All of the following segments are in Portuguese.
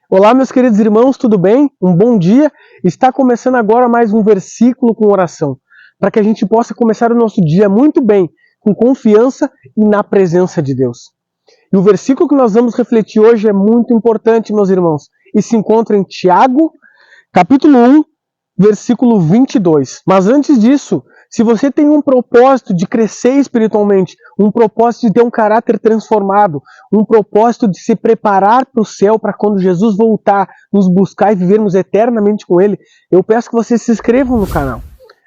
Olá, meus queridos irmãos, tudo bem? Um bom dia. Está começando agora mais um versículo com oração, para que a gente possa começar o nosso dia muito bem, com confiança e na presença de Deus. E o versículo que nós vamos refletir hoje é muito importante, meus irmãos, e se encontra em Tiago, capítulo 1, versículo 22. Mas antes disso, se você tem um propósito de crescer espiritualmente, um propósito de ter um caráter transformado, um propósito de se preparar para o céu, para quando Jesus voltar, nos buscar e vivermos eternamente com Ele, eu peço que vocês se inscrevam no canal.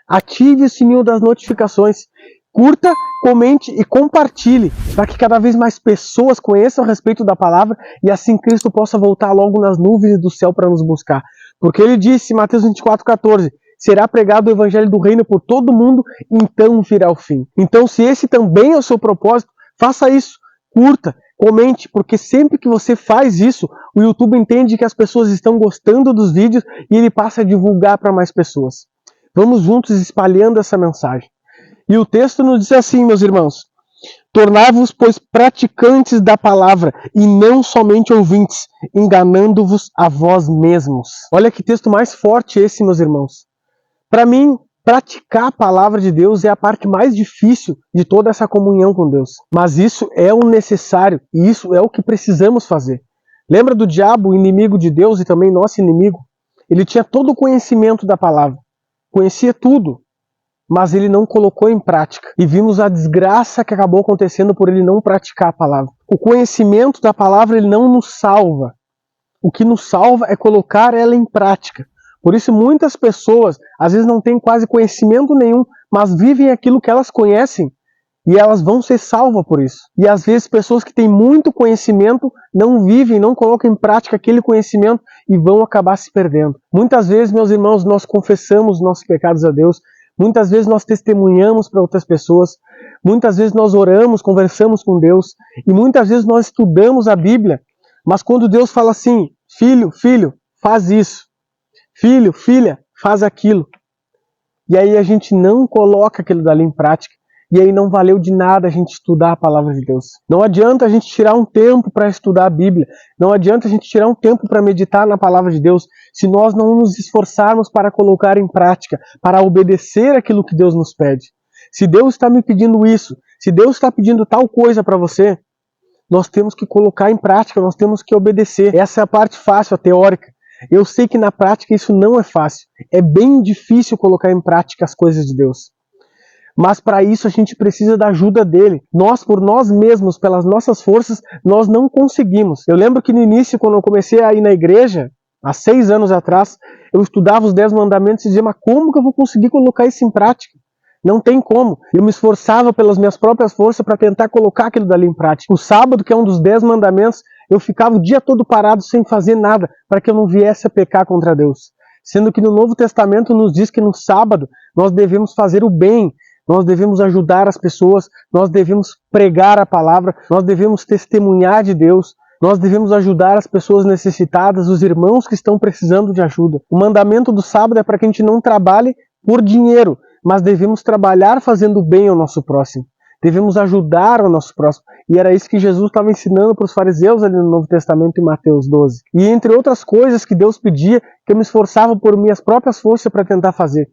Ative o sininho das notificações. Curta, comente e compartilhe, para que cada vez mais pessoas conheçam a respeito da palavra e assim Cristo possa voltar logo nas nuvens do céu para nos buscar. Porque ele disse, Mateus 24:14, será pregado o evangelho do reino por todo mundo, então virá o fim. Então, se esse também é o seu propósito, faça isso, curta, comente, porque sempre que você faz isso, o YouTube entende que as pessoas estão gostando dos vídeos e ele passa a divulgar para mais pessoas. Vamos juntos espalhando essa mensagem. E o texto nos diz assim, meus irmãos: tornai-vos, pois, praticantes da palavra, e não somente ouvintes, enganando-vos a vós mesmos. Olha que texto mais forte esse, meus irmãos. Para mim, praticar a palavra de Deus é a parte mais difícil de toda essa comunhão com Deus. Mas isso é o necessário, e isso é o que precisamos fazer. Lembra do diabo, inimigo de Deus e também nosso inimigo? Ele tinha todo o conhecimento da palavra, conhecia tudo, mas ele não colocou em prática. E vimos a desgraça que acabou acontecendo por ele não praticar a palavra. O conhecimento da palavra ele não nos salva. O que nos salva é colocar ela em prática. Por isso muitas pessoas, às vezes não têm quase conhecimento nenhum, mas vivem aquilo que elas conhecem e elas vão ser salvas por isso. E às vezes pessoas que têm muito conhecimento não vivem, não colocam em prática aquele conhecimento e vão acabar se perdendo. Muitas vezes, meus irmãos, nós confessamos nossos pecados a Deus. Muitas vezes nós testemunhamos para outras pessoas, muitas vezes nós oramos, conversamos com Deus, e muitas vezes nós estudamos a Bíblia, mas quando Deus fala assim, filho, faz isso, filho, filha, faz aquilo, e aí a gente não coloca aquilo dali em prática, e aí não valeu de nada a gente estudar a palavra de Deus. Não adianta a gente tirar um tempo para estudar a Bíblia. Não adianta a gente tirar um tempo para meditar na palavra de Deus se nós não nos esforçarmos para colocar em prática, para obedecer aquilo que Deus nos pede. Se Deus está me pedindo isso, se Deus está pedindo tal coisa para você, nós temos que colocar em prática, nós temos que obedecer. Essa é a parte fácil, a teórica. Eu sei que na prática isso não é fácil. É bem difícil colocar em prática as coisas de Deus. Mas para isso a gente precisa da ajuda dele. Nós, por nós mesmos, pelas nossas forças, nós não conseguimos. Eu lembro que no início, quando eu comecei a ir na igreja, há 6 anos atrás, eu estudava os 10 mandamentos e dizia, mas como que eu vou conseguir colocar isso em prática? Não tem como. Eu me esforçava pelas minhas próprias forças para tentar colocar aquilo dali em prática. O sábado, que é um dos 10 mandamentos, eu ficava o dia todo parado sem fazer nada, para que eu não viesse a pecar contra Deus. Sendo que no Novo Testamento nos diz que no sábado nós devemos fazer o bem, nós devemos ajudar as pessoas, nós devemos pregar a palavra, nós devemos testemunhar de Deus, nós devemos ajudar as pessoas necessitadas, os irmãos que estão precisando de ajuda. O mandamento do sábado é para que a gente não trabalhe por dinheiro, mas devemos trabalhar fazendo bem ao nosso próximo. Devemos ajudar o nosso próximo. E era isso que Jesus estava ensinando para os fariseus ali no Novo Testamento, em Mateus 12. E entre outras coisas que Deus pedia, que eu me esforçava por minhas próprias forças para tentar fazer.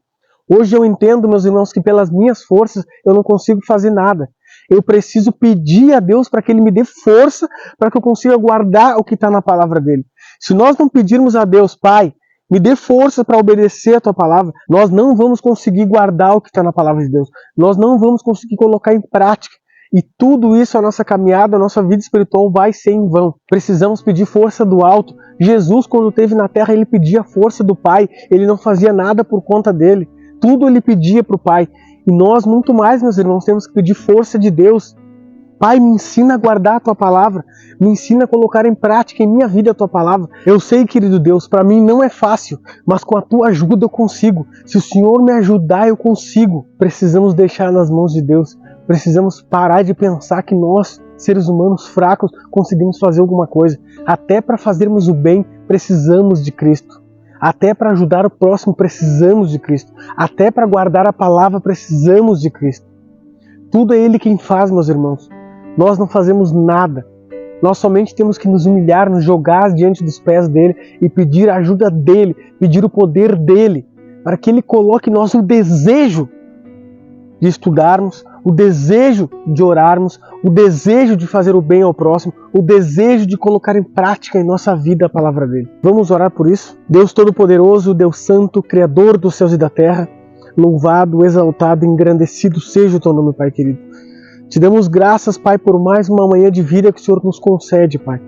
Hoje eu entendo, meus irmãos, que pelas minhas forças eu não consigo fazer nada. Eu preciso pedir a Deus para que Ele me dê força para que eu consiga guardar o que está na palavra dEle. Se nós não pedirmos a Deus, Pai, me dê força para obedecer a Tua palavra, nós não vamos conseguir guardar o que está na palavra de Deus. Nós não vamos conseguir colocar em prática. E tudo isso, a nossa caminhada, a nossa vida espiritual vai ser em vão. Precisamos pedir força do alto. Jesus, quando esteve na terra, Ele pedia força do Pai. Ele não fazia nada por conta dele. Tudo ele pedia para o Pai. E nós, muito mais, meus irmãos, temos que pedir força de Deus. Pai, me ensina a guardar a Tua palavra. Me ensina a colocar em prática em minha vida a Tua palavra. Eu sei, querido Deus, para mim não é fácil, mas com a Tua ajuda eu consigo. Se o Senhor me ajudar, eu consigo. Precisamos deixar nas mãos de Deus. Precisamos parar de pensar que nós, seres humanos fracos, conseguimos fazer alguma coisa. Até para fazermos o bem, precisamos de Cristo. Até para ajudar o próximo precisamos de Cristo. Até para guardar a palavra precisamos de Cristo. Tudo é Ele quem faz, meus irmãos. Nós não fazemos nada. Nós somente temos que nos humilhar, nos jogar diante dos pés dele e pedir a ajuda dele, pedir o poder dele, para que ele coloque em nós o desejo de estudarmos, o desejo de orarmos, o desejo de fazer o bem ao próximo, o desejo de colocar em prática em nossa vida a palavra dele. Vamos orar por isso? Deus Todo-Poderoso, Deus Santo, Criador dos céus e da terra, louvado, exaltado, engrandecido seja o teu nome, Pai querido. Te damos graças, Pai, por mais uma manhã de vida que o Senhor nos concede, Pai.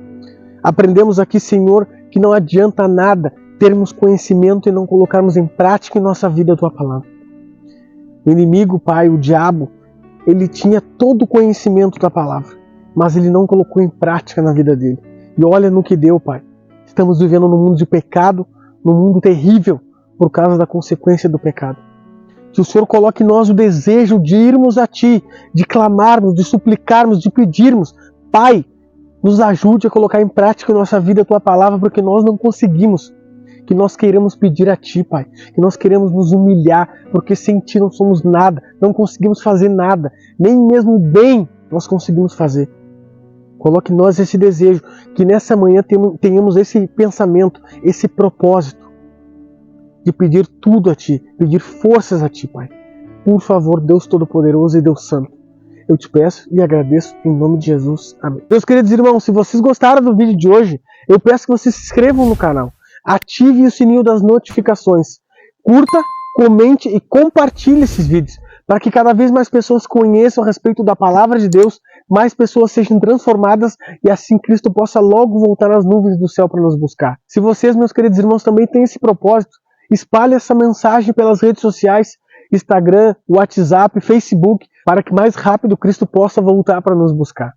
Aprendemos aqui, Senhor, que não adianta nada termos conhecimento e não colocarmos em prática em nossa vida a tua palavra. O inimigo, Pai, o diabo, ele tinha todo o conhecimento da palavra, mas ele não colocou em prática na vida dele. E olha no que deu, Pai. Estamos vivendo num mundo de pecado, num mundo terrível, por causa da consequência do pecado. Que o Senhor coloque em nós o desejo de irmos a Ti, de clamarmos, de suplicarmos, de pedirmos. Pai, nos ajude a colocar em prática em nossa vida a Tua palavra, porque nós não conseguimos. Que nós queremos pedir a Ti, Pai. Que nós queremos nos humilhar, porque sem Ti não somos nada, não conseguimos fazer nada. Nem mesmo o bem nós conseguimos fazer. Coloque em nós esse desejo, que nessa manhã tenhamos esse pensamento, esse propósito de pedir tudo a Ti, pedir forças a Ti, Pai. Por favor, Deus Todo-Poderoso e Deus Santo, eu te peço e agradeço em nome de Jesus. Amém. Meus queridos irmãos, se vocês gostaram do vídeo de hoje, eu peço que vocês se inscrevam no canal, ative o sininho das notificações, curta, comente e compartilhe esses vídeos, para que cada vez mais pessoas conheçam a respeito da palavra de Deus, mais pessoas sejam transformadas e assim Cristo possa logo voltar nas nuvens do céu para nos buscar. Se vocês, meus queridos irmãos, também têm esse propósito, espalhe essa mensagem pelas redes sociais, Instagram, WhatsApp, Facebook, para que mais rápido Cristo possa voltar para nos buscar.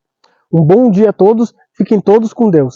Um bom dia a todos, fiquem todos com Deus.